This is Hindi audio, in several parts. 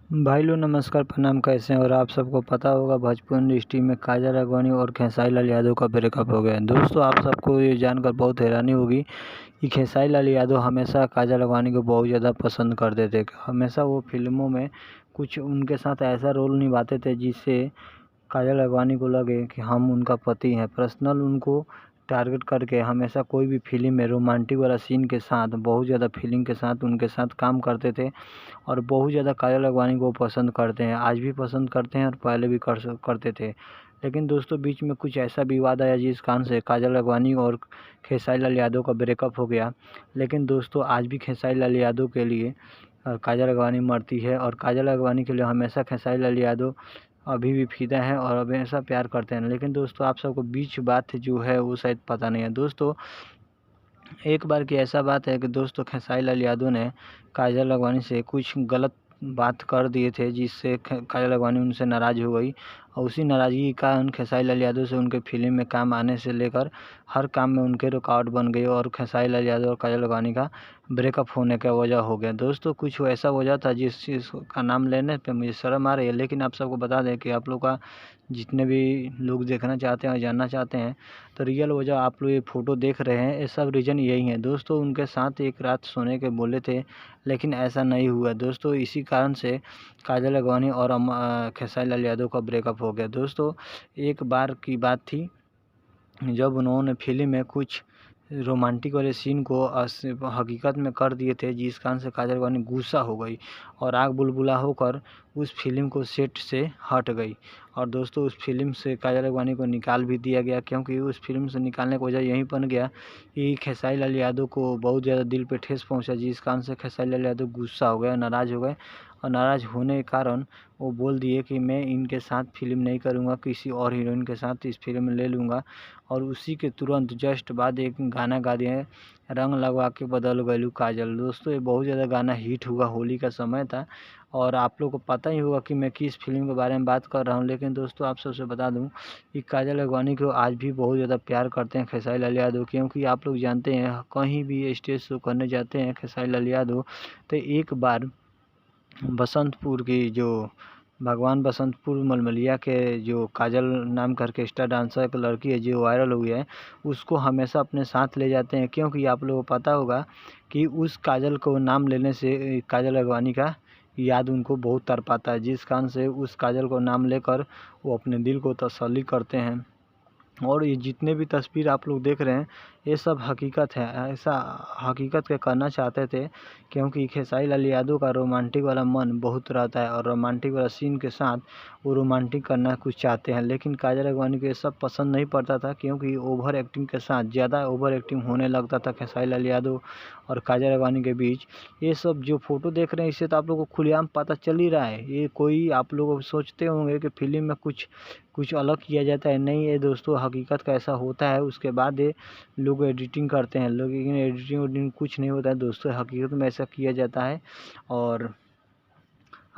भाई लोग नमस्कार प्रणाम, कैसे हैं? और आप सबको पता होगा भोजपुरी इंडस्ट्री में काजल राघवानी और खेसारी लाल यादव का ब्रेकअप हो गया है। दोस्तों आप सबको ये जानकर बहुत हैरानी होगी कि खेसारी लाल यादव हमेशा काजल राघवानी को बहुत ज़्यादा पसंद करते थे। हमेशा वो फिल्मों में कुछ उनके साथ ऐसा रोल निभाते थे जिससे काजल राघवानी को लगे कि हम उनका पति हैं। पर्सनल उनको टारगेट करके हमेशा कोई भी फिल्म में रोमांटिक वाला सीन के साथ बहुत ज़्यादा फीलिंग के साथ उनके साथ काम करते थे और बहुत ज़्यादा काजल राघवानी को पसंद करते हैं, आज भी पसंद करते हैं और पहले भी करते थे। लेकिन दोस्तों बीच में कुछ ऐसा विवाद आया जिस कारण से काजल राघवानी और खेसारी लाल यादव का ब्रेकअप हो गया। लेकिन दोस्तों आज भी खेसारी लाल यादव के लिए काजल राघवानी मरती है और काजल राघवानी के लिए हमेशा खेसारी लाल यादव अभी भी फ़िदा है और हमेशा प्यार करते हैं। लेकिन दोस्तों आप सबको बीच बात जो है वो शायद पता नहीं है। दोस्तों एक बार की ऐसा बात है कि दोस्तों खेसारी लाल यादव ने काजल राघवानी से कुछ गलत बात कर दिए थे जिससे काजल राघवानी उनसे नाराज़ हो गई और उसी नाराज़गी के कारण खेसारी लाल यादव से उनके फिल्म में काम आने से लेकर हर काम में उनके रुकावट बन गई और खेसारी लाल यादव और काजल राघवानी का ब्रेकअप होने का वजह हो गया। दोस्तों कुछ ऐसा वजह था जिस चीज़ का नाम लेने पे मुझे शर्म आ रही है, लेकिन आप सबको बता दें कि आप लोग का जितने भी लोग देखना चाहते हैं और जानना चाहते हैं तो रियल वजह आप लोग ये फ़ोटो देख रहे हैं, ये सब रीज़न यही है। दोस्तों उनके साथ एक रात सोने के बोले थे लेकिन ऐसा नहीं हुआ। दोस्तों इसी कारण से काजल राघवानी और खेसारी लाल यादव का ब्रेकअप हो गया। दोस्तों एक बार की बात थी जब उन्होंने फिल्म में कुछ रोमांटिक वाले सीन को हकीकत में कर दिए थे जिस कारण से काजल राघवानी गुस्सा हो गई और आग बुलबुला होकर उस फिल्म को सेट से हट गई। और दोस्तों उस फिल्म से काजल राघवानी को निकाल भी दिया गया क्योंकि उस फिल्म से निकालने की वजह यही बन गया कि खेसारी लाल यादव को बहुत ज़्यादा दिल पे ठेस पहुंचा जिस कारण से खेसारी लाल यादव गुस्सा हो गए, नाराज़ हो गए और नाराज़ होने के कारण वो बोल दिए कि मैं इनके साथ फिल्म नहीं करूँगा, किसी और हीरोइन के साथ इस फिल्म में ले लूँगा। और उसी के तुरंत जस्ट बाद एक गाना गा दिए, रंग लगवा के बदल गइलू काजल। दोस्तों ये बहुत ज़्यादा गाना हिट हुआ, होली का समय था और आप लोग को पता ही होगा कि मैं किस फिल्म के बारे में बात कर रहा हूँ। लेकिन दोस्तों आप सबसे बता दूँ कि काजल राघवानी को आज भी बहुत ज़्यादा प्यार करते हैं खेसारी लाल यादव, क्योंकि आप लोग जानते हैं कहीं भी स्टेज शो करने जाते हैं खेसारी लाल यादव तो एक बार बसंतपुर की जो भगवान बसंतपुर मलमलिया के जो काजल नाम करके स्टार डांसर एक लड़की है जो वायरल हुई है, उसको हमेशा अपने साथ ले जाते हैं क्योंकि आप लोगों को पता होगा कि उस काजल को नाम लेने से काजल राघवानी का याद उनको बहुत तड़पाता है जिस कारण से उस काजल को नाम लेकर वो अपने दिल को तसल्ली करते हैं। और ये जितने भी तस्वीर आप लोग देख रहे हैं ये सब हकीकत है, ऐसा हकीकत के करना चाहते थे क्योंकि खेसारी लाल यादव का रोमांटिक वाला मन बहुत रहता है और रोमांटिक वाला सीन के साथ वो रोमांटिक करना कुछ चाहते हैं। लेकिन काजल राघवानी को ये सब पसंद नहीं पड़ता था क्योंकि ओवर एक्टिंग के साथ ज़्यादा ओवर एक्टिंग होने लगता था खेसारी लाल यादव और काजल राघवानी के बीच। ये सब जो फ़ोटो देख रहे हैं इससे तो आप लोगों को खुलेआम पता चल ही रहा है। ये कोई आप लोग सोचते होंगे कि फिल्म में कुछ कुछ अलग किया जाता है, नहीं है दोस्तों, हकीकत का ऐसा होता है। उसके बाद ये लोग एडिटिंग करते हैं लोग, लेकिन एडिटिंग वेडिटिंग कुछ नहीं होता है दोस्तों, हकीकत में ऐसा किया जाता है। और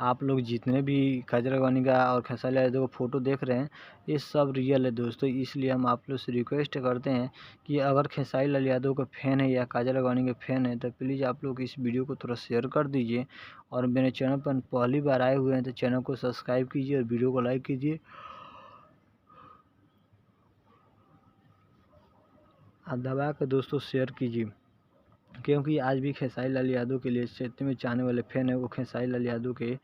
आप लोग जितने भी काजल राघवानी का और खेसारी लाल यादव का फ़ोटो देख रहे हैं ये सब रियल है दोस्तों। इसलिए हम आप लोग से रिक्वेस्ट करते हैं कि अगर खेसारी लाल यादव का फ़ैन है या काजल राघवानी के फ़ैन है तो प्लीज़ आप लोग इस वीडियो को थोड़ा शेयर कर दीजिए और मेरे चैनल पर पहली बार आए हुए हैं तो चैनल को सब्सक्राइब कीजिए और वीडियो को लाइक कीजिए। दबा कर दोस्तों शेयर कीजिए क्योंकि आज भी खेसारी लाल यादव के लिए जितने भी चाहने वाले फ़ैन हैं वो खेसारी लाल यादव के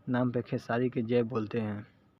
नाम पे खेसारी के जय बोलते हैं।